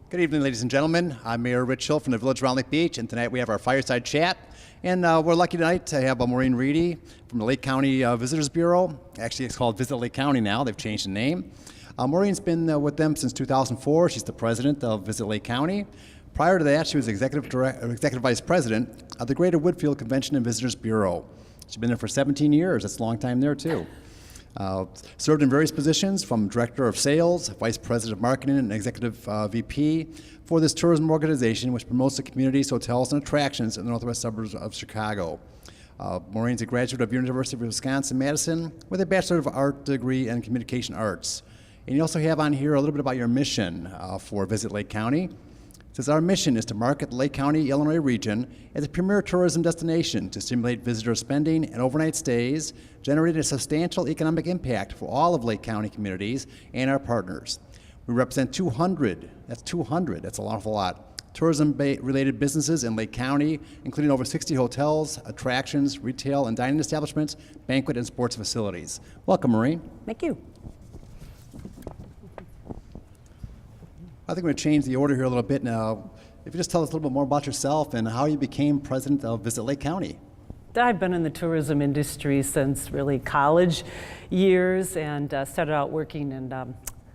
Good evening, ladies and gentlemen. I'm Mayor Rich Hill from the Village of Round Lake Beach, and tonight we have our fireside chat. And we're lucky tonight to have Maureen Riedy from the Lake County Visitors Bureau. Actually, it's called Visit Lake County now. They've changed the name. Maureen's been with them since 2004. She's the president of Visit Lake County. Prior to that, she was executive vice president of the Greater Woodfield Convention and Visitors Bureau. She's been there for 17 years. That's a long time there, too. Served in various positions from Director of Sales, Vice President of Marketing, and Executive VP for this tourism organization which promotes the communities, hotels, and attractions in the northwest suburbs of Chicago. Maureen's a graduate of University of Wisconsin-Madison with a Bachelor of Art degree in Communication Arts. And you also have on here a little bit about your mission for Visit Lake County. It says, our mission is to market the Lake County, Illinois region as a premier tourism destination to stimulate visitor spending and overnight stays, generating a substantial economic impact for all of Lake County communities and our partners. We represent 200, that's an awful lot, tourism-related businesses in Lake County, including over 60 hotels, attractions, retail and dining establishments, banquet and sports facilities. Welcome, Maureen. Thank you. I think we're going to change the order here a little bit now. If you just tell us a little bit more about yourself and how you became president of Visit Lake County. I've been in the tourism industry since really college years and started out working in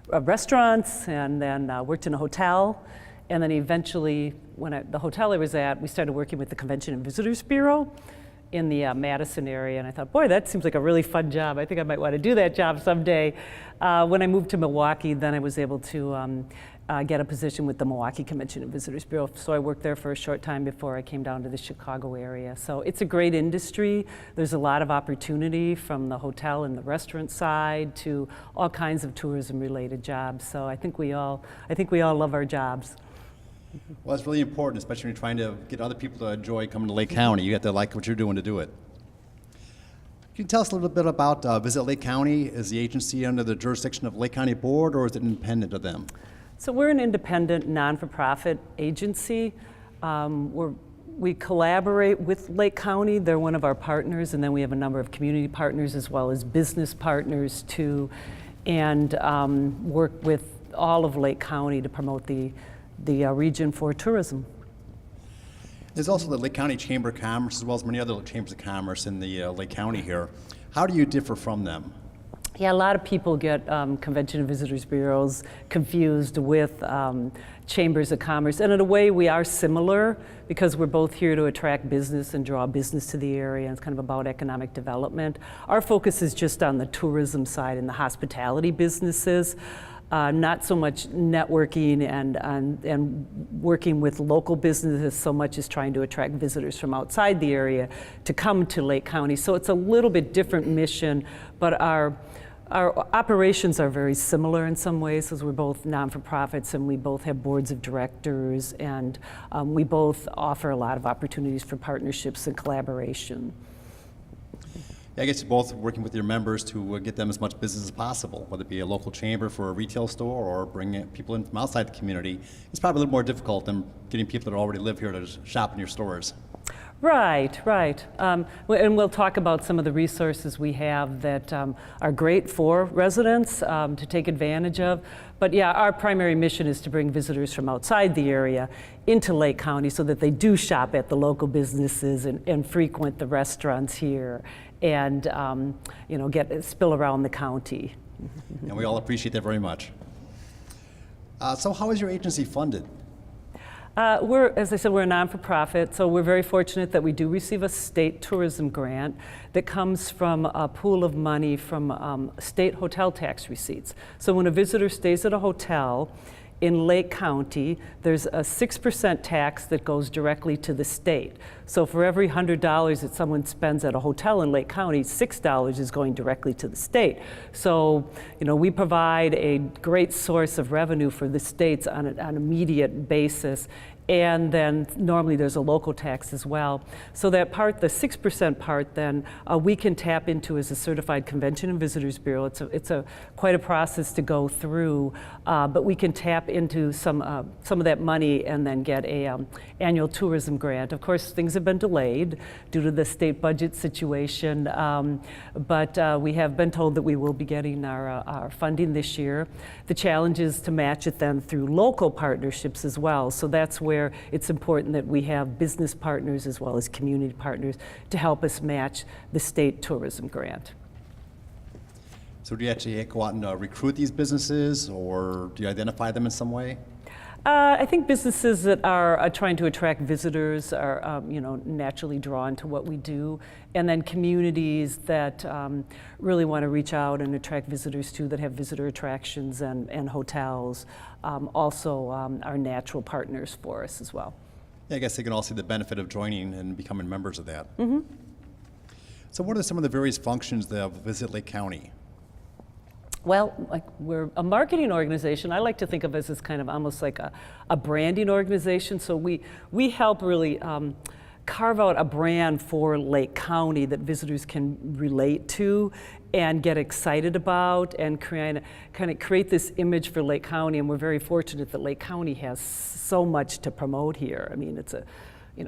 restaurants and then worked in a hotel. And then eventually, the hotel I was at, we started working with the Convention and Visitors Bureau in the Madison area. And I thought, boy, that seems like a really fun job. I think I might want to do that job someday. When I moved to Milwaukee, then I was able to get a position with the Milwaukee Convention and Visitors Bureau. So I worked there for a short time before I came down to the Chicago area. So it's a great industry. There's a lot of opportunity from the hotel and the restaurant side to all kinds of tourism related jobs. So I think we all love our jobs. Well, it's really important, especially when you're trying to get other people to enjoy coming to Lake County. You have to like what you're doing to do it. Can you tell us a little bit about Visit Lake County? Is the agency under the jurisdiction of Lake County Board, or is it independent of them? So we're an independent, non-for-profit agency. We collaborate with Lake County. They're one of our partners, and then we have a number of community partners as well as business partners too, and work with all of Lake County to promote the region for tourism. There's also the Lake County Chamber of Commerce as well as many other chambers of commerce in the Lake County here. How do you differ from them? Yeah, a lot of people get Convention and Visitors Bureaus confused with chambers of commerce. And in a way, we are similar because we're both here to attract business and draw business to the area. And it's kind of about economic development. Our focus is just on the tourism side and the hospitality businesses. Not so much networking and working with local businesses so much as trying to attract visitors from outside the area to come to Lake County. So it's a little bit different mission, but our operations are very similar in some ways, as we're both non-for-profits and we both have boards of directors, and we both offer a lot of opportunities for partnerships and collaboration. Yeah, I guess you're both working with your members to get them as much business as possible, whether it be a local chamber for a retail store or bring people in from outside the community. It's probably a little more difficult than getting people that already live here to shop in your stores. Right. And we'll talk about some of the resources we have that are great for residents to take advantage of. But yeah, our primary mission is to bring visitors from outside the area into Lake County so that they do shop at the local businesses and frequent the restaurants here and spill around the county. And we all appreciate that very much. So how is your agency funded? As I said, we're a non-for-profit, so we're very fortunate that we do receive a state tourism grant that comes from a pool of money from state hotel tax receipts. So when a visitor stays at a hotel in Lake County, there's a 6% tax that goes directly to the state. So for every $100 that someone spends at a hotel in Lake County, $6 is going directly to the state. So, we provide a great source of revenue for the states on an immediate basis. And then normally there's a local tax as well. So that part, the 6% part, then we can tap into as a certified Convention and Visitors Bureau. It's quite a process to go through, but we can tap into some of that money and then get a annual tourism grant. Of course, things have been delayed due to the state budget situation, but we have been told that we will be getting our funding this year. The challenge is to match it then through local partnerships as well. So that's where it's important that we have business partners as well as community partners to help us match the state tourism grant. So do you actually go out and recruit these businesses, or do you identify them in some way? I think businesses that are trying to attract visitors are, naturally drawn to what we do, and then communities that really want to reach out and attract visitors too, that have visitor attractions and hotels, also are natural partners for us as well. Yeah, I guess they can all see the benefit of joining and becoming members of that. Mm-hmm. So what are some of the various functions of Visit Lake County? Well, like we're a marketing organization. I like to think of us as kind of almost like a branding organization. So we help really carve out a brand for Lake County that visitors can relate to and get excited about, and kind of create this image for Lake County. And we're very fortunate that Lake County has so much to promote here. I mean,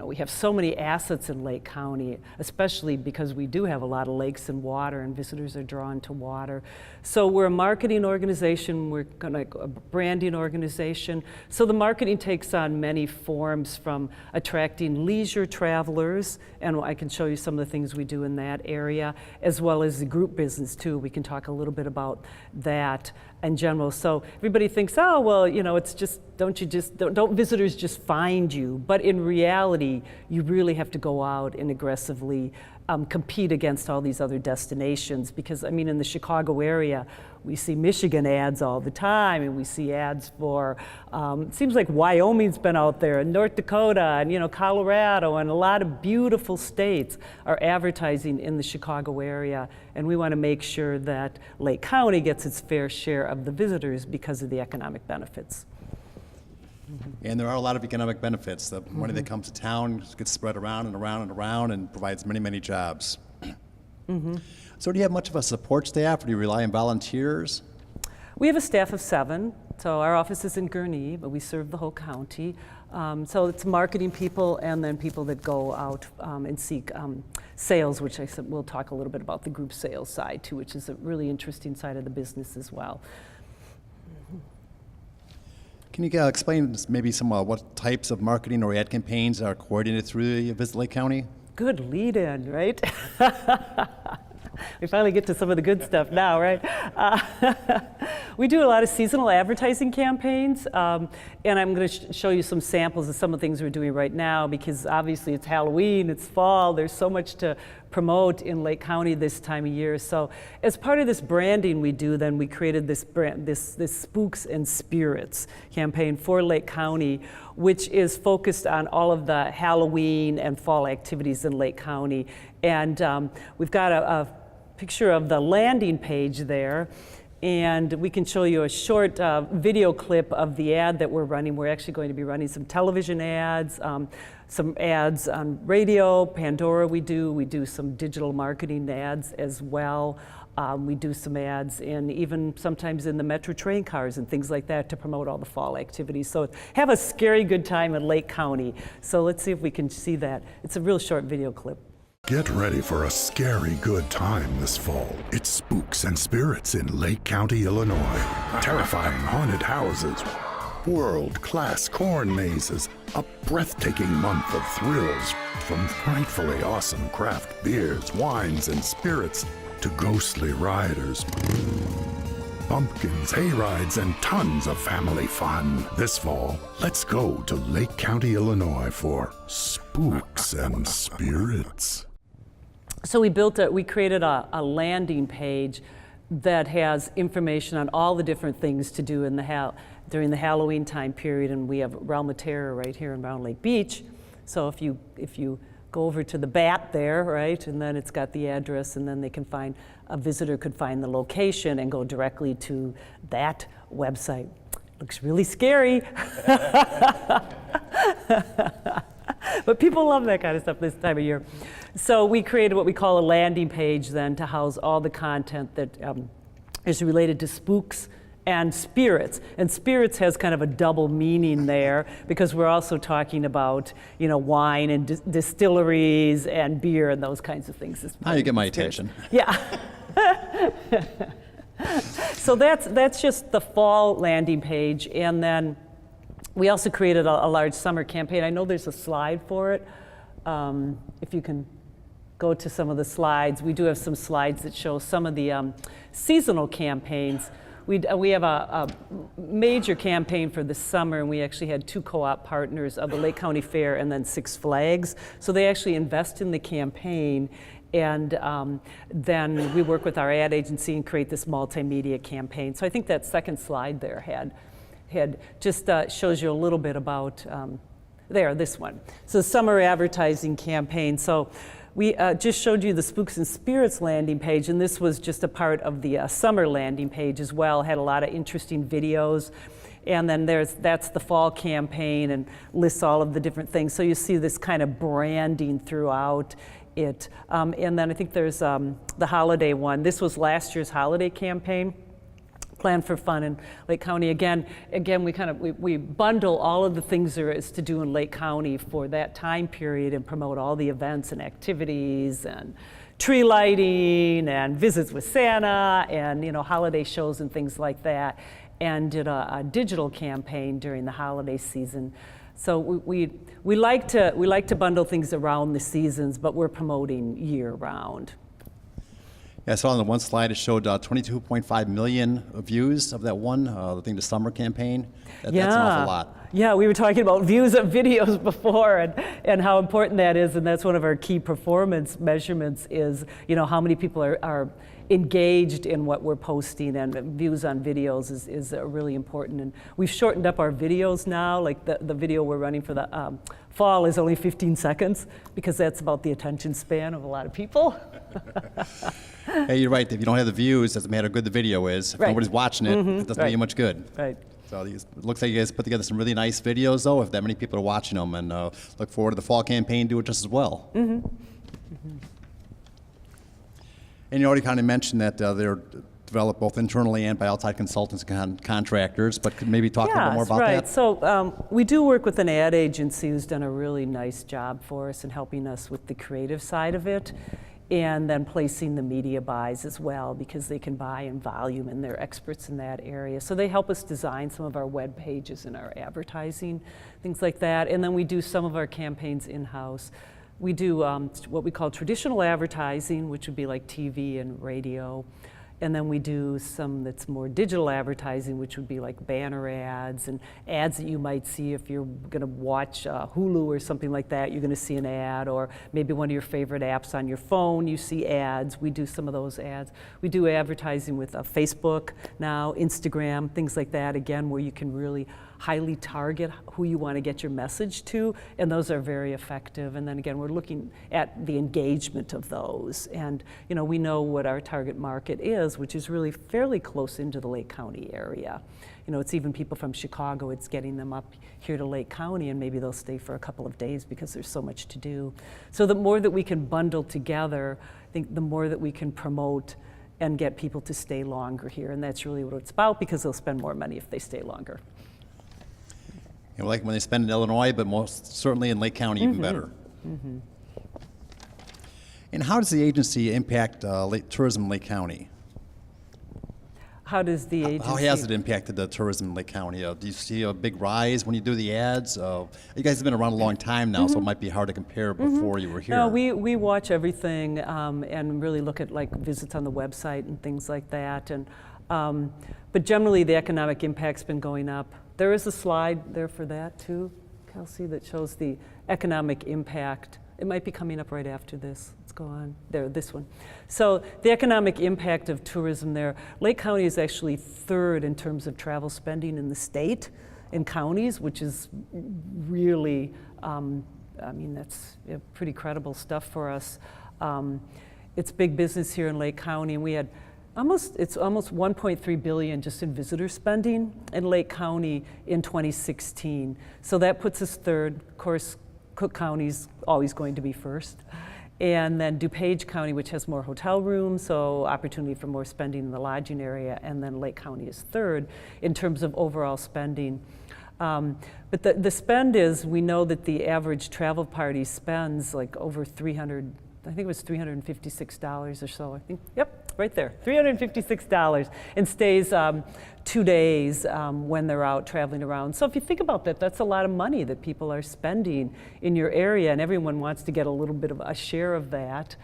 we have so many assets in Lake County, especially because we do have a lot of lakes and water, and visitors are drawn to water. So we're a marketing organization, we're a branding organization. So the marketing takes on many forms, from attracting leisure travelers, and I can show you some of the things we do in that area, as well as the group business too. We can talk a little bit about that in general. So everybody thinks, oh, well, it's just, don't visitors just find you? But in reality, you really have to go out and aggressively compete against all these other destinations, because in the Chicago area, we see Michigan ads all the time, and we see ads for, it seems like Wyoming's been out there, and North Dakota, and Colorado, and a lot of beautiful states are advertising in the Chicago area, and we want to make sure that Lake County gets its fair share of the visitors because of the economic benefits. And there are a lot of economic benefits. The money that comes to town gets spread around and around and around and provides many, many jobs. So do you have much of a support staff, or do you rely on volunteers? We have a staff of 7. So our office is in Gurnee, but we serve the whole county. So it's marketing people, and then people that go out and seek sales, which I said we'll talk a little bit about the group sales side too, which is a really interesting side of the business as well. Can you explain maybe some what types of marketing or ad campaigns are coordinated through Visit Lake County? Good lead-in, right? We finally get to some of the good stuff now, right? We do a lot of seasonal advertising campaigns, and I'm going to show you some samples of some of the things we're doing right now, because obviously it's Halloween, it's fall, there's so much to promote in Lake County this time of year. So as part of this branding we do, then we created this brand, this Spooks and Spirits campaign for Lake County, which is focused on all of the Halloween and fall activities in Lake County. And we've got a picture of the landing page there, and we can show you a short video clip of the ad that we're running. We're actually going to be running some television ads, some ads on radio, Pandora we do some digital marketing ads as well. We do some ads even sometimes in the Metro train cars and things like that to promote all the fall activities. So have a scary good time in Lake County. So let's see if we can see that. It's a real short video clip. Get ready for a scary good time this fall. It's Spooks and Spirits in Lake County, Illinois. Terrifying haunted houses, world-class corn mazes, a breathtaking month of thrills, from frightfully awesome craft beers, wines, and spirits to ghostly riders, pumpkins, hay rides, and tons of family fun. This fall, let's go to Lake County, Illinois for Spooks and Spirits. So we created a landing page that has information on all the different things to do in during the Halloween time period, and we have Realm of Terror right here in Round Lake Beach. So if you go over to the bat there, right, and then it's got the address, and then a visitor could find the location and go directly to that website. Looks really scary. But people love that kind of stuff this time of year. So we created what we call a landing page then to house all the content that is related to spooks and spirits. And spirits has kind of a double meaning there because we're also talking about, wine and distilleries and beer and those kinds of things. Now you get my attention. Yeah. So that's just the fall landing page. And then we also created a large summer campaign. I know there's a slide for it. If you can go to some of the slides. We do have some slides that show some of the seasonal campaigns. We have a major campaign for the summer, and we actually had 2 co-op partners of the Lake County Fair and then Six Flags. So they actually invest in the campaign, and then we work with our ad agency and create this multimedia campaign. So I think that second slide there had just shows you a little bit about, this one. So the summer advertising campaign. So we just showed you the Spooks and Spirits landing page, and this was just a part of the summer landing page as well. Had a lot of interesting videos. And then that's the fall campaign and lists all of the different things. So you see this kind of branding throughout it. And then I think there's the holiday one. This was last year's holiday campaign. Plan for Fun in Lake County. Again, we bundle all of the things there is to do in Lake County for that time period and promote all the events and activities and tree lighting and visits with Santa and holiday shows and things like that, and did a digital campaign during the holiday season. So we like to bundle things around the seasons, but we're promoting year round. Yeah, I saw on the one slide it showed 22.5 million views of that one, the summer campaign. That's an awful lot. Yeah, we were talking about views of videos before and how important that is, and that's one of our key performance measurements is, how many people are engaged in what we're posting, and views on videos is really important. And we've shortened up our videos now, like the video we're running for the fall is only 15 seconds because that's about the attention span of a lot of people. Hey, you're right. If you don't have the views, doesn't matter how good the video is. If nobody's watching it, it doesn't do you much good. Right. So it looks like you guys put together some really nice videos, though, if that many people are watching them, and look forward to the fall campaign, do it just as well. And you already kind of mentioned that they're developed both internally and by outside consultants and contractors, but could maybe talk a little bit more about that? So we do work with an ad agency who's done a really nice job for us in helping us with the creative side of it, and then placing the media buys as well, because they can buy in volume and they're experts in that area. So they help us design some of our web pages and our advertising, things like that. And then we do some of our campaigns in-house. We do what we call traditional advertising, which would be like TV and radio. And then we do some that's more digital advertising, which would be like banner ads and ads that you might see if you're going to watch Hulu or something like that. You're going to see an ad, or maybe one of your favorite apps on your phone, you see ads. We do some of those ads. We do advertising with Facebook now, Instagram, things like that, again, where you can really highly target who you want to get your message to, and those are very effective. And then again, we're looking at the engagement of those. And we know what our target market is, which is really fairly close into the Lake County area. It's even people from Chicago, it's getting them up here to Lake County, and maybe they'll stay for a couple of days because there's so much to do. So the more that we can bundle together, I think the more that we can promote and get people to stay longer here. And that's really what it's about, because they'll spend more money if they stay longer. Like when they spend in Illinois, but most certainly in Lake County, even better. And how does the agency impact tourism in Lake County? How does the agency? How has it impacted the tourism in Lake County? Do you see a big rise when you do the ads? You guys have been around a long time now, so it might be hard to compare before you were here. No, we watch everything and really look at like visits on the website and things like that. And but generally, the economic impact's been going up. There is a slide there for that too, Kelsey, that shows the economic impact. It might be coming up right after this. Let's go on. There, this one. So the economic impact of tourism there. Lake County is actually third in terms of travel spending in the state, in counties, which is really, that's pretty credible stuff for us. It's big business here in Lake County, and we had it's almost 1.3 billion just in visitor spending in Lake County in 2016. So that puts us third. Of course, Cook County's always going to be first. And then DuPage County, which has more hotel rooms, so opportunity for more spending in the lodging area. And then Lake County is third in terms of overall spending. But the spend is, we know that the average travel party spends like over I think it was $356 or so. I think, yep, right there, $356, and stays 2 days when they're out traveling around. So if you think about that, that's a lot of money that people are spending in your area, and everyone wants to get a little bit of a share of that.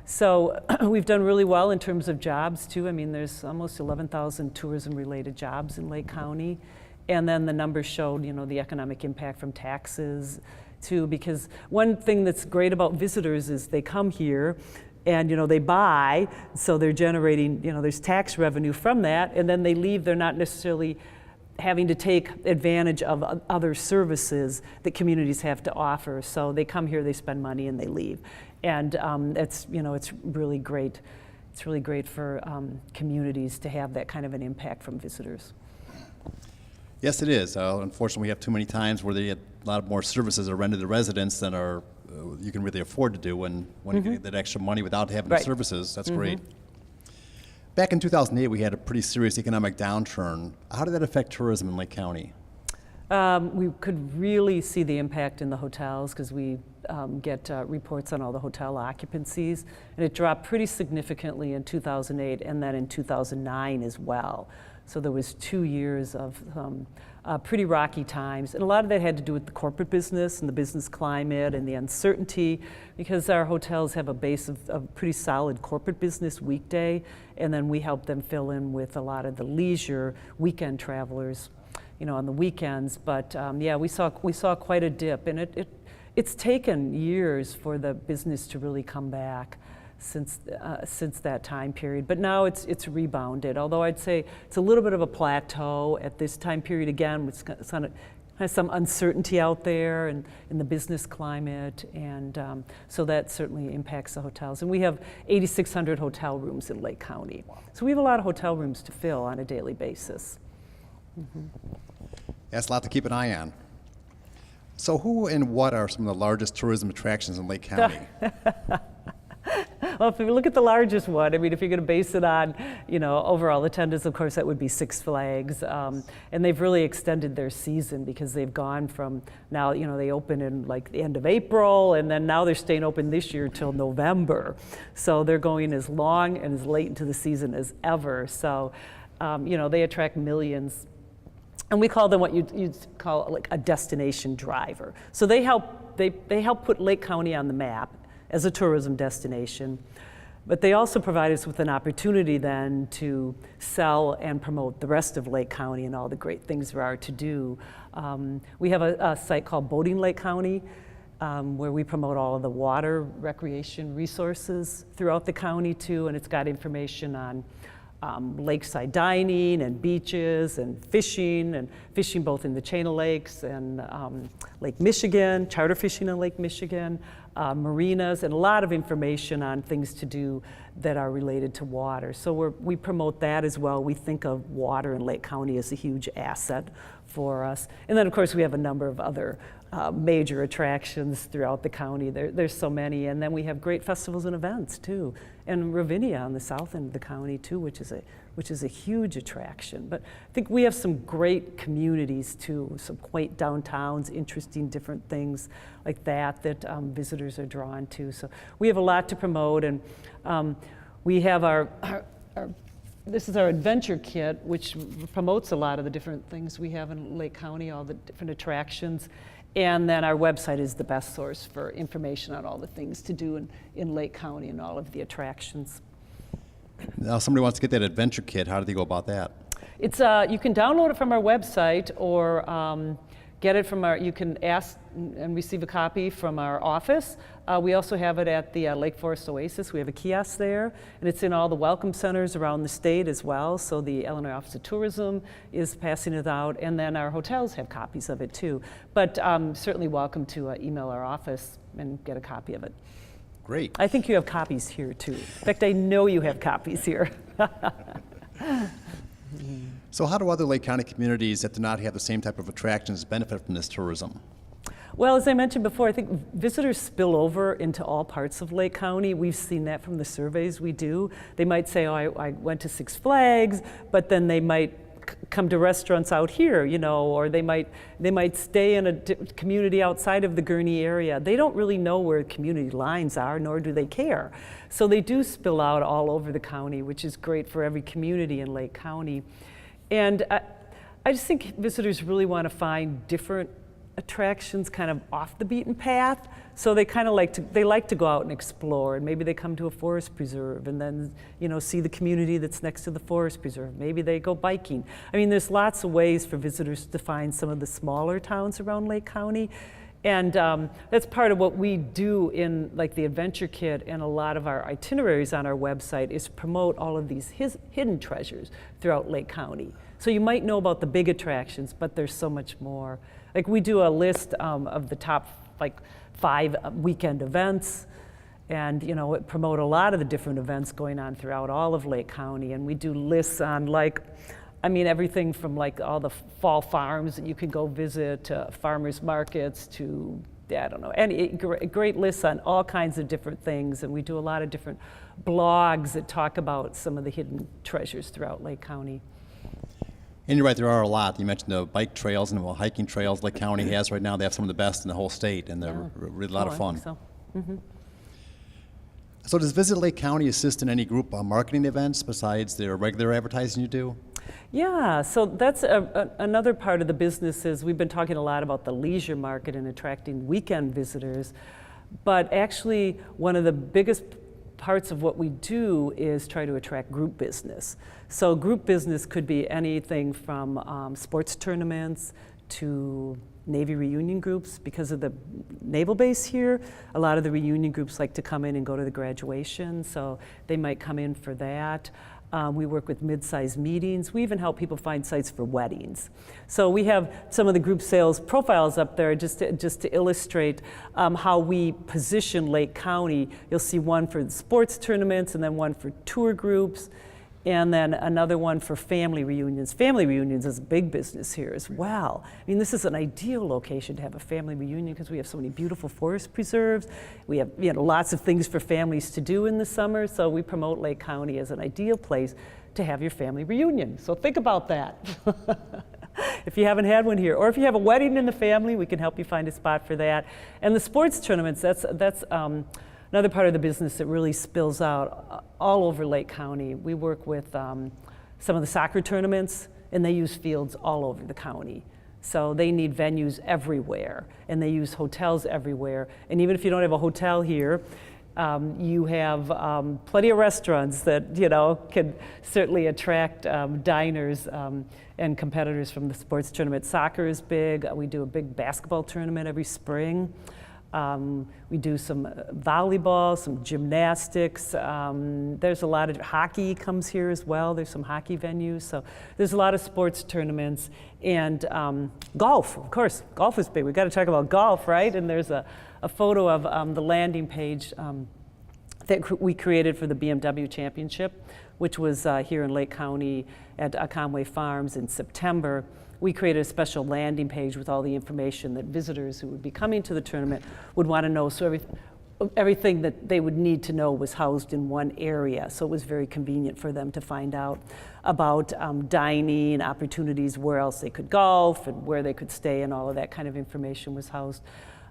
So we've done really well in terms of jobs too. I mean, there's almost 11,000 tourism-related jobs in Lake County. And then the numbers showed, the economic impact from taxes too, because one thing that's great about visitors is they come here and, they buy, so they're generating, there's tax revenue from that, and then they leave, they're not necessarily having to take advantage of other services that communities have to offer. So they come here, they spend money, and they leave. And it's really great. It's really great for communities to have that kind of an impact from visitors. Yes, it is. Unfortunately, we have too many times where a lot more services are rendered to residents than you can really afford to do when you get that extra money without having the services. That's great. Back in 2008, we had a pretty serious economic downturn. How did that affect tourism in Lake County? We could really see the impact in the hotels because we get reports on all the hotel occupancies, and it dropped pretty significantly in 2008 and then in 2009 as well. So there was 2 years of pretty rocky times, and a lot of that had to do with the corporate business and the business climate and the uncertainty, because our hotels have a base of pretty solid corporate business weekday, and then we help them fill in with a lot of the leisure weekend travelers, on the weekends. But yeah, we saw quite a dip, and it's taken years for the business to really come back since that time period. But now it's rebounded, although I'd say it's a little bit of a plateau at this time period again, with some uncertainty out there and in the business climate, and so that certainly impacts the hotels. And we have 8,600 hotel rooms in Lake County. So we have a lot of hotel rooms to fill on a daily basis. That's a lot to keep an eye on. So who and what are some of the largest tourism attractions in Lake County? Well, if you look at the largest one, I mean, if you're going to base it on, overall attendance, of course, that would be Six Flags. And they've really extended their season because they've gone from now, they open in like the end of April, and then now they're staying open this year till November. So they're going as long and as late into the season as ever. So, they attract millions. And we call them what you'd call like a destination driver. So they help put Lake County on the map as a tourism destination, but they also provide us with an opportunity then to sell and promote the rest of Lake County and all the great things there are to do. We have a site called Boating Lake County, where we promote all of the water recreation resources throughout the county too, and it's got information on lakeside dining and beaches and fishing both in the chain of lakes and Lake Michigan, charter fishing on Lake Michigan, marinas, and a lot of information on things to do that are related to water. So we promote that as well. We think of water in Lake County as a huge asset for us. And then of course we have a number of other major attractions throughout the county. There's so many, and then we have great festivals and events too. And Ravinia on the south end of the county too, which is a huge attraction. But I think we have some great communities too, some quaint downtowns, interesting different things like that visitors are drawn to. So we have a lot to promote, and we have this is our adventure kit, which promotes a lot of the different things we have in Lake County, all the different attractions. And then our website is the best source for information on all the things to do in Lake County and all of the attractions. Now, somebody wants to get that adventure kit. How do they go about that? It's you can download it from our website, or get it from you can ask and receive a copy from our office. We also have it at the Lake Forest Oasis. We have a kiosk there, and it's in all the welcome centers around the state as well. So the Illinois Office of Tourism is passing it out, and then our hotels have copies of it too. But certainly welcome to email our office and get a copy of it. Great. I think you have copies here too. In fact, I know you have copies here. So how do other Lake County communities that do not have the same type of attractions benefit from this tourism? Well, as I mentioned before, I think visitors spill over into all parts of Lake County. We've seen that from the surveys we do. They might say, oh, I went to Six Flags, but then they might come to restaurants out here, you know, or they might stay in a community outside of the Gurnee area. They don't really know where community lines are, nor do they care. So they do spill out all over the county, which is great for every community in Lake County. And I just think visitors really want to find different attractions kind of off the beaten path. So they kind of like to go out and explore, and maybe they come to a forest preserve and then, you know, see the community that's next to the forest preserve. Maybe they go biking. I mean, there's lots of ways for visitors to find some of the smaller towns around Lake County. And that's part of what we do in like the Adventure Kit and a lot of our itineraries on our website is promote all of these hidden treasures throughout Lake County. So you might know about the big attractions, but there's so much more. Like we do a list of the top like 5 weekend events, and you know, promote a lot of the different events going on throughout all of Lake County. And we do lists on like, I mean, everything from like all the fall farms that you can go visit to farmers markets to, I don't know, any great lists on all kinds of different things. And we do a lot of different blogs that talk about some of the hidden treasures throughout Lake County. And you're right, there are a lot. You mentioned the bike trails and the hiking trails Lake County has right now. They have some of the best in the whole state, and they're really a lot of fun. I think so. Mm-hmm. So does Visit Lake County assist in any group marketing events besides their regular advertising you do? Yeah, so that's another part of the business is we've been talking a lot about the leisure market and attracting weekend visitors, but actually one of the biggest parts of what we do is try to attract group business. So group business could be anything from sports tournaments to Navy reunion groups. Because of the naval base here, a lot of the reunion groups like to come in and go to the graduation, so they might come in for that. We work with mid-sized meetings. We even help people find sites for weddings. So we have some of the group sales profiles up there just to illustrate how we position Lake County. You'll see one for the sports tournaments and then one for tour groups, and then another one for family reunions. Family reunions is a big business here as well. I mean, this is an ideal location to have a family reunion because we have so many beautiful forest preserves. We have, you know, lots of things for families to do in the summer, so we promote Lake County as an ideal place to have your family reunion. So think about that. If you haven't had one here, or if you have a wedding in the family, we can help you find a spot for that. And the sports tournaments, that's another part of the business that really spills out all over Lake County. We work with some of the soccer tournaments, and they use fields all over the county. So they need venues everywhere, and they use hotels everywhere. And even if you don't have a hotel here, you have plenty of restaurants that, you know, can certainly attract diners and competitors from the sports tournament. Soccer is big. We do a big basketball tournament every spring. We do some volleyball, some gymnastics. There's a lot of hockey comes here as well. There's some hockey venues. So there's a lot of sports tournaments. And golf, of course. Golf is big. We've got to talk about golf, right? And there's a photo of the landing page that we created for the BMW Championship, which was here in Lake County at Conway Farms in September. We created a special landing page with all the information that visitors who would be coming to the tournament would want to know. So everything that they would need to know was housed in one area. So it was very convenient for them to find out about dining, opportunities, where else they could golf, and where they could stay, and all of that kind of information was housed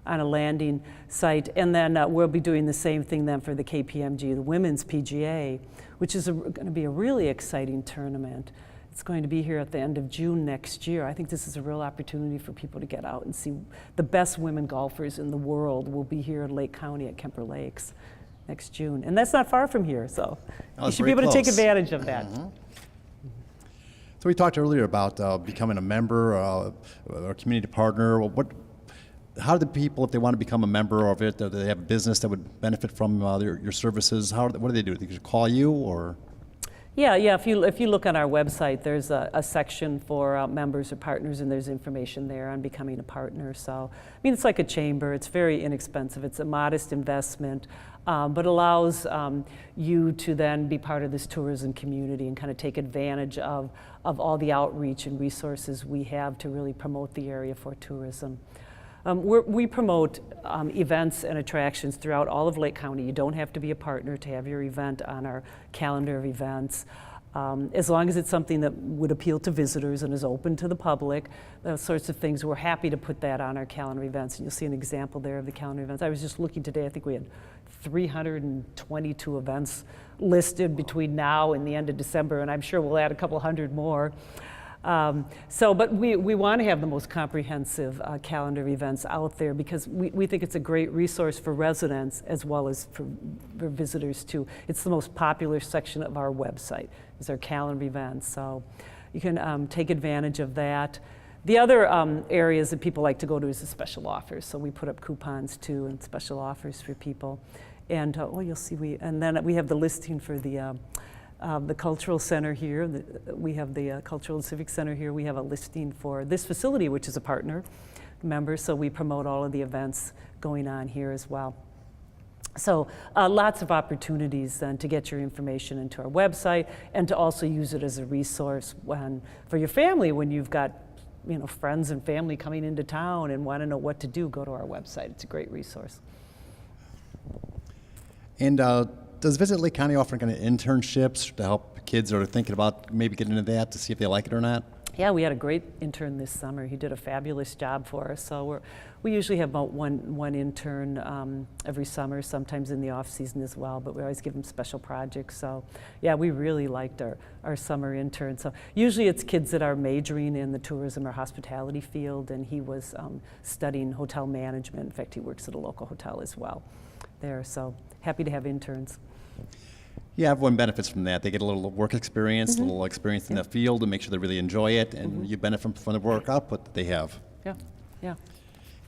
on a landing site. And then we'll be doing the same thing then for the KPMG, the Women's PGA, which is going to be a really exciting tournament. It's going to be here at the end of June next year. I think this is a real opportunity for people to get out and see the best women golfers in the world will be here in Lake County at Kemper Lakes next June. And that's not far from here, so you should be able to take advantage of that. Mm-hmm. So we talked earlier about becoming a member or a community partner. How do the people, if they want to become a member of it, do they have a business that would benefit from your services? What do they do? They could call you, or? Yeah. If you look on our website, there's a section for members or partners, and there's information there on becoming a partner. So, I mean, it's like a chamber. It's very inexpensive. It's a modest investment, but allows you to then be part of this tourism community and kind of take advantage of all the outreach and resources we have to really promote the area for tourism. We promote events and attractions throughout all of Lake County. You don't have to be a partner to have your event on our calendar of events. As long as it's something that would appeal to visitors and is open to the public, those sorts of things, we're happy to put that on our calendar events. And you'll see an example there of the calendar events. I was just looking today, I think we had 322 events listed between now and the end of December, and I'm sure we'll add a couple hundred more. But we want to have the most comprehensive calendar events out there because we think it's a great resource for residents as well as for visitors too. It's the most popular section of our website, is our calendar events. So you can take advantage of that. The other areas that people like to go to is the special offers. So we put up coupons too and special offers for people. And you'll see and then we have the listing for the Cultural Center here. We have the Cultural and Civic Center here. We have a listing for this facility, which is a partner member, so we promote all of the events going on here as well. So lots of opportunities then to get your information into our website and to also use it as a resource for your family when you've got friends and family coming into town and want to know what to do. Go to our website. It's a great resource. And does Visit Lake County offer kind of internships to help kids that are thinking about maybe getting into that to see if they like it or not? Yeah, we had a great intern this summer. He did a fabulous job for us. So we usually have about one intern every summer, sometimes in the off season as well, but we always give them special projects. So yeah, we really liked our summer intern. So usually it's kids that are majoring in the tourism or hospitality field, and he was studying hotel management. In fact, he works at a local hotel as well there. So happy to have interns. Yeah, everyone benefits from that. They get a little work experience, a little experience in the field to make sure they really enjoy it, and you benefit from the work output that they have. Yeah, yeah.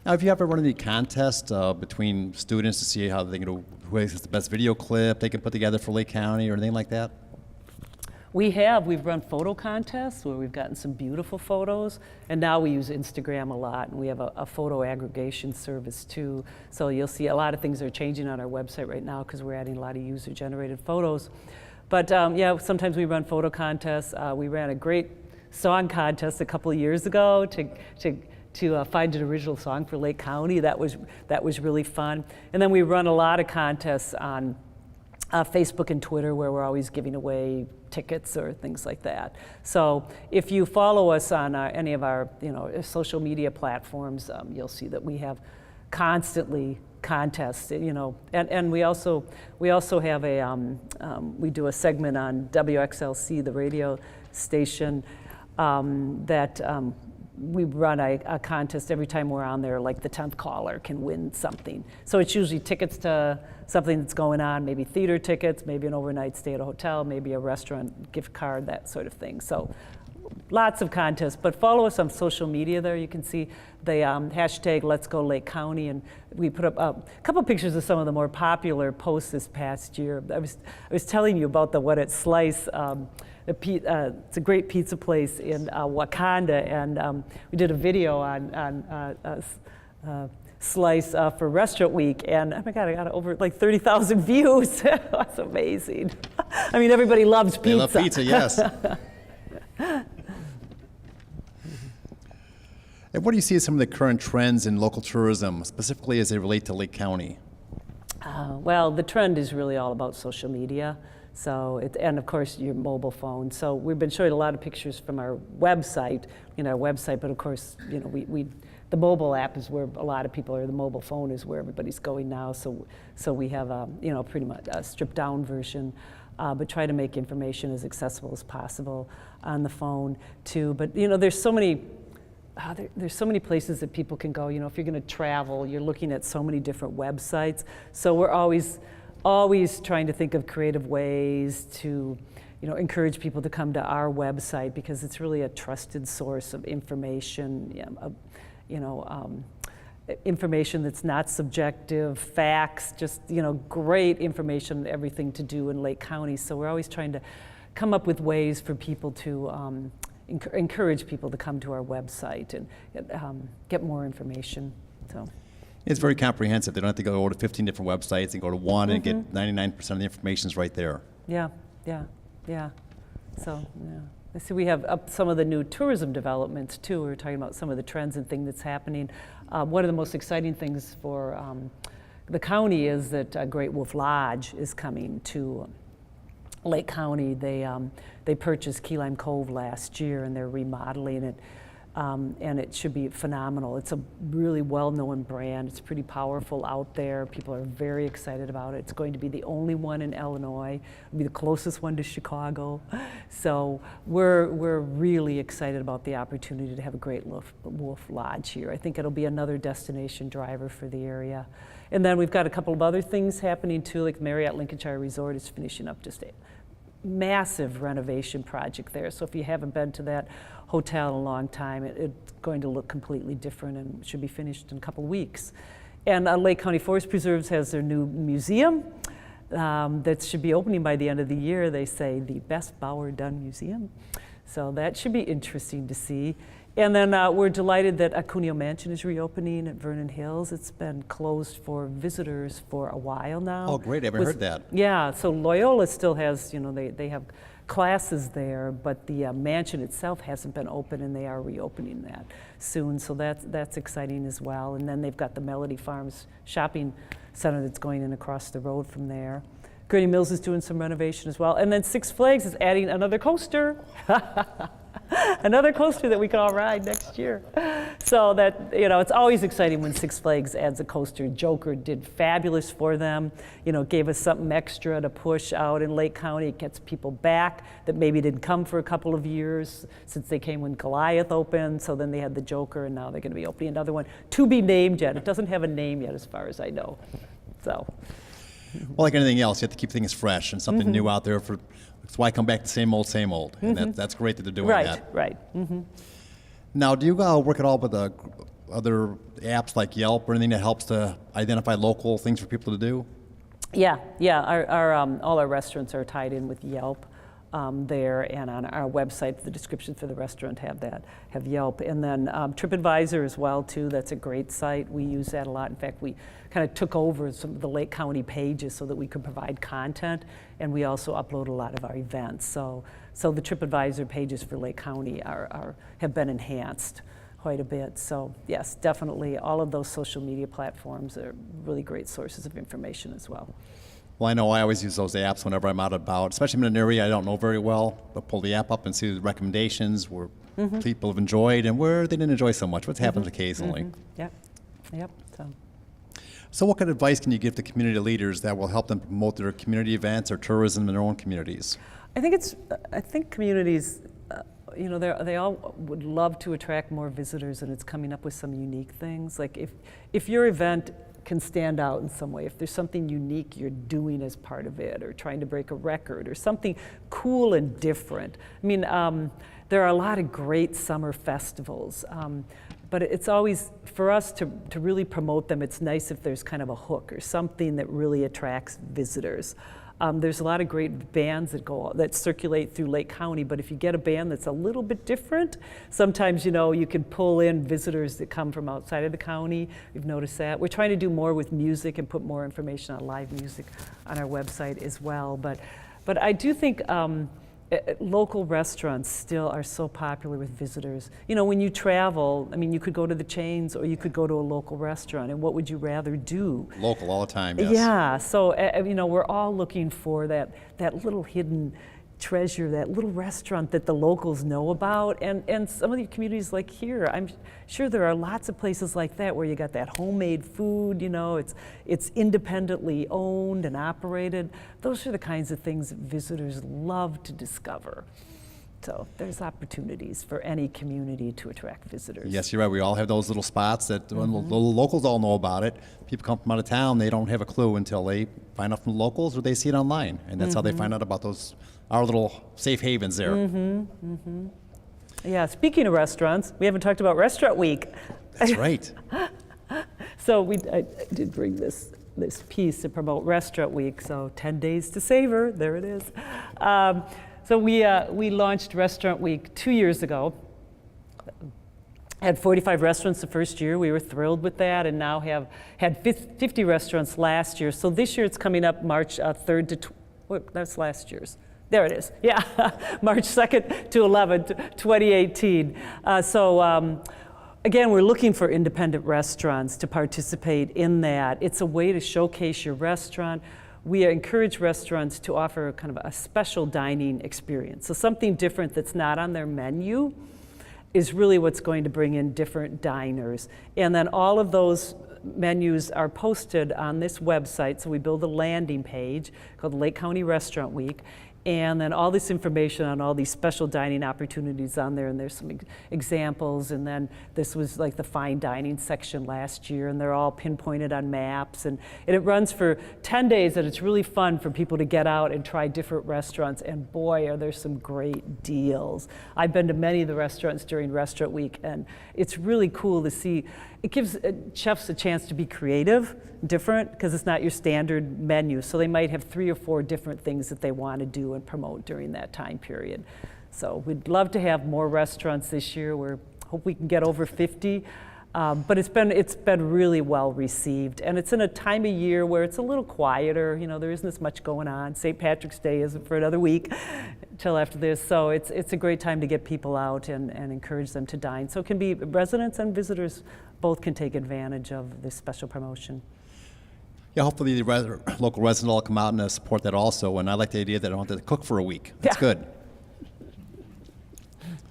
Now, have you ever run any contests between students to see how they can who has the best video clip they can put together for Lake County or anything like that? We've run photo contests where we've gotten some beautiful photos, and now we use Instagram a lot, and we have a photo aggregation service too. So you'll see a lot of things are changing on our website right now because we're adding a lot of user-generated photos. But yeah, sometimes we run photo contests. We ran a great song contest a couple of years ago to find an original song for Lake County. That was really fun. And then we run a lot of contests on Facebook and Twitter where we're always giving away tickets or things like that. So if you follow us on any of our social media platforms, you'll see that we have constantly contests, and we also have we do a segment on WXLC, the radio station, that we run a contest every time we're on there, like the 10th caller can win something. So it's usually tickets to something that's going on, maybe theater tickets, maybe an overnight stay at a hotel, maybe a restaurant gift card, that sort of thing. So lots of contests, but follow us on social media there. You can see the hashtag Let's Go Lake County, and we put up a couple pictures of some of the more popular posts this past year. I was telling you about the What It Slice. It's a great pizza place in Wakanda, and we did a video on Slice for Restaurant Week, and oh my God, I got over like 30,000 views. That's amazing. I mean, everybody loves pizza. They love pizza, yes. And what do you see as some of the current trends in local tourism, specifically as they relate to Lake County? Well, the trend is really all about social media. So, and of course your mobile phone. So we've been showing a lot of pictures from our website, but of course, the mobile app is where a lot of people are. The mobile phone is where everybody's going now. So we have pretty much a stripped down version, but try to make information as accessible as possible on the phone too. But there's so many. There's so many places that people can go. If you're going to travel, you're looking at so many different websites. So we're always trying to think of creative ways to, encourage people to come to our website because it's really a trusted source of information. Information that's not subjective, facts, just great information, everything to do in Lake County. So we're always trying to come up with ways for people to encourage people to come to our website and get more information. So. It's very comprehensive. They don't have to go to 15 different websites and go to one and get 99% of the information is right there. Yeah. So, yeah. I see we have up some of the new tourism developments too. We were talking about some of the trends and things that's happening. One of the most exciting things for the county is that Great Wolf Lodge is coming to Lake County. They purchased Key Lime Cove last year and they're remodeling it. And it should be phenomenal. It's a really well-known brand. It's pretty powerful out there. People are very excited about it. It's going to be the only one in Illinois. It'll be the closest one to Chicago. So we're really excited about the opportunity to have a Great Wolf Lodge here. I think it'll be another destination driver for the area. And then we've got a couple of other things happening too, like Marriott Lincolnshire Resort is finishing up just a massive renovation project there. So if you haven't been to that hotel in a long time, it's going to look completely different and should be finished in a couple weeks. And Lake County Forest Preserves has their new museum that should be opening by the end of the year. They say the best Bauer done museum. So that should be interesting to see. And then we're delighted that Acunio Mansion is reopening at Vernon Hills. It's been closed for visitors for a while now. Oh, great, I haven't heard that. Yeah, so Loyola still has, they have classes there, but the mansion itself hasn't been open and they are reopening that soon. So that's exciting as well. And then they've got the Melody Farms shopping center that's going in across the road from there. Gurney Mills is doing some renovation as well. And then Six Flags is adding another coaster. Another coaster that we can all ride next year. So that, it's always exciting when Six Flags adds a coaster. Joker did fabulous for them, gave us something extra to push out in Lake County. It gets people back that maybe didn't come for a couple of years since they came when Goliath opened. So then they had the Joker and now they're gonna be opening another one. To be named yet. It doesn't have a name yet as far as I know. So. Well, like anything else, you have to keep things fresh and something new out there. That's why I come back to same old. And that's great that they're doing that. Right. Now, do you work at all with other apps like Yelp or anything that helps to identify local things for people to do? Yeah. All our restaurants are tied in with Yelp there, and on our website, the descriptions for the restaurant have Yelp, and then TripAdvisor as well too. That's a great site. We use that a lot. In fact, we kind of took over some of the Lake County pages so that we could provide content, and we also upload a lot of our events. So the TripAdvisor pages for Lake County have been enhanced quite a bit. So yes, definitely all of those social media platforms are really great sources of information as well. Well, I know I always use those apps whenever I'm out and about, especially in an area I don't know very well. I'll pull the app up and see the recommendations where people have enjoyed and where they didn't enjoy so much, what happens occasionally. Yep. So what kind of advice can you give to community leaders that will help them promote their community events or tourism in their own communities? I think communities, they all would love to attract more visitors, and it's coming up with some unique things. Like if your event can stand out in some way, if there's something unique you're doing as part of it, or trying to break a record, or something cool and different. I mean, there are a lot of great summer festivals, but it's always, for us to really promote them, it's nice if there's kind of a hook or something that really attracts visitors. There's a lot of great bands that circulate through Lake County, but if you get a band that's a little bit different, sometimes you can pull in visitors that come from outside of the county. We've noticed that. We're trying to do more with music and put more information on live music on our website as well. But I do think local restaurants still are so popular with visitors. When you travel, you could go to the chains or you could go to a local restaurant, and what would you rather do? Local all the time, yes. Yeah, so we're all looking for that little hidden treasure, that little restaurant that the locals know about, and some of the communities like here, I'm sure there are lots of places like that where you got that homemade food, it's independently owned and operated. Those are the kinds of things that visitors love to discover. So there's opportunities for any community to attract visitors. Yes, you're right. We all have those little spots that when the locals all know about it. People come from out of town, they don't have a clue until they find out from the locals or they see it online. And that's how they find out about our little safe havens there. Yeah, speaking of restaurants, we haven't talked about Restaurant Week. That's right. So I did bring this piece to promote Restaurant Week, so 10 days to savor, there it is. So we launched Restaurant Week 2 years ago. Had 45 restaurants the first year. We were thrilled with that, and now had 50 restaurants last year. So this year it's coming up March 3rd to, that's last year's. There it is. Yeah, March 2nd to 11th, 2018. Again, we're looking for independent restaurants to participate in that. It's a way to showcase your restaurant. We encourage restaurants to offer kind of a special dining experience. So something different that's not on their menu is really what's going to bring in different diners. And then all of those menus are posted on this website. So we build a landing page called Lake County Restaurant Week. And then all this information on all these special dining opportunities on there, and there's some examples, and then this was like the fine dining section last year, and they're all pinpointed on maps, and it runs for 10 days, and it's really fun for people to get out and try different restaurants, and boy, are there some great deals. I've been to many of the restaurants during Restaurant Week, and it's really cool to see. It gives chefs a chance to be creative, different, because it's not your standard menu. So they might have 3 or 4 different things that they want to do and promote during that time period. So we'd love to have more restaurants this year. We hope we can get over 50. But it's been really well received, and it's in a time of year where it's a little quieter. You know, there isn't as much going on. St. Patrick's Day isn't for another week until after this, so it's a great time to get people out and encourage them to dine. So it can be residents and visitors both can take advantage of this special promotion. Yeah, hopefully the local residents will come out and support that also. And I like the idea that I don't have to cook for a week. That's good.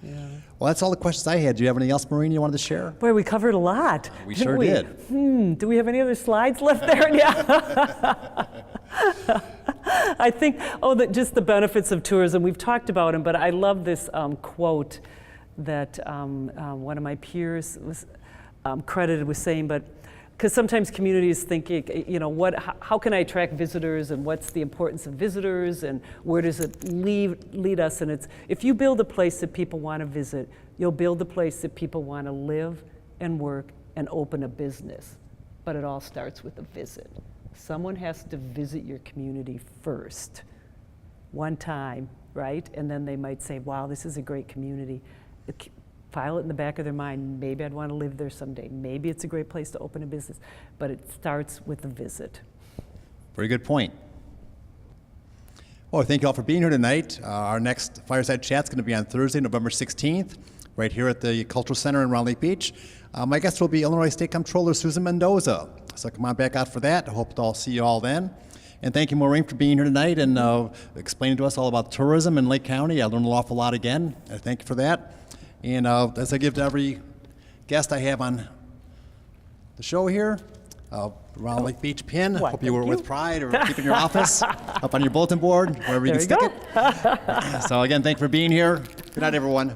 Yeah. Well, that's all the questions I had. Do you have anything else, Maureen, you wanted to share? Boy, we covered a lot. We sure did. Do we have any other slides left there? Yeah. I think, just the benefits of tourism. We've talked about them, but I love this quote that one of my peers was credited with saying, because sometimes communities think, you know, how can I attract visitors, and what's the importance of visitors, and where does it lead us? And it's, if you build a place that people want to visit, you'll build a place that people want to live and work and open a business. But it all starts with a visit. Someone has to visit your community first, one time, right? And then they might say, wow, this is a great community. File it in the back of their mind, maybe I'd want to live there someday. Maybe it's a great place to open a business, but it starts with a visit. Very good point. Well, thank you all for being here tonight. Our next Fireside Chat's going to be on Thursday, November 16th, right here at the Cultural Center in Round Lake Beach. My guest will be Illinois State Comptroller Susan Mendoza. So come on back out for that. I hope to all see you all then. And thank you, Maureen, for being here tonight and explaining to us all about tourism in Lake County. I learned an awful lot again. Thank you for that. And as I give to every guest I have on the show here, Round Lake Beach pin. Hope you were with pride or keep in your office, up on your bulletin board, wherever you can stick it. So again, thank you for being here. Good night, everyone.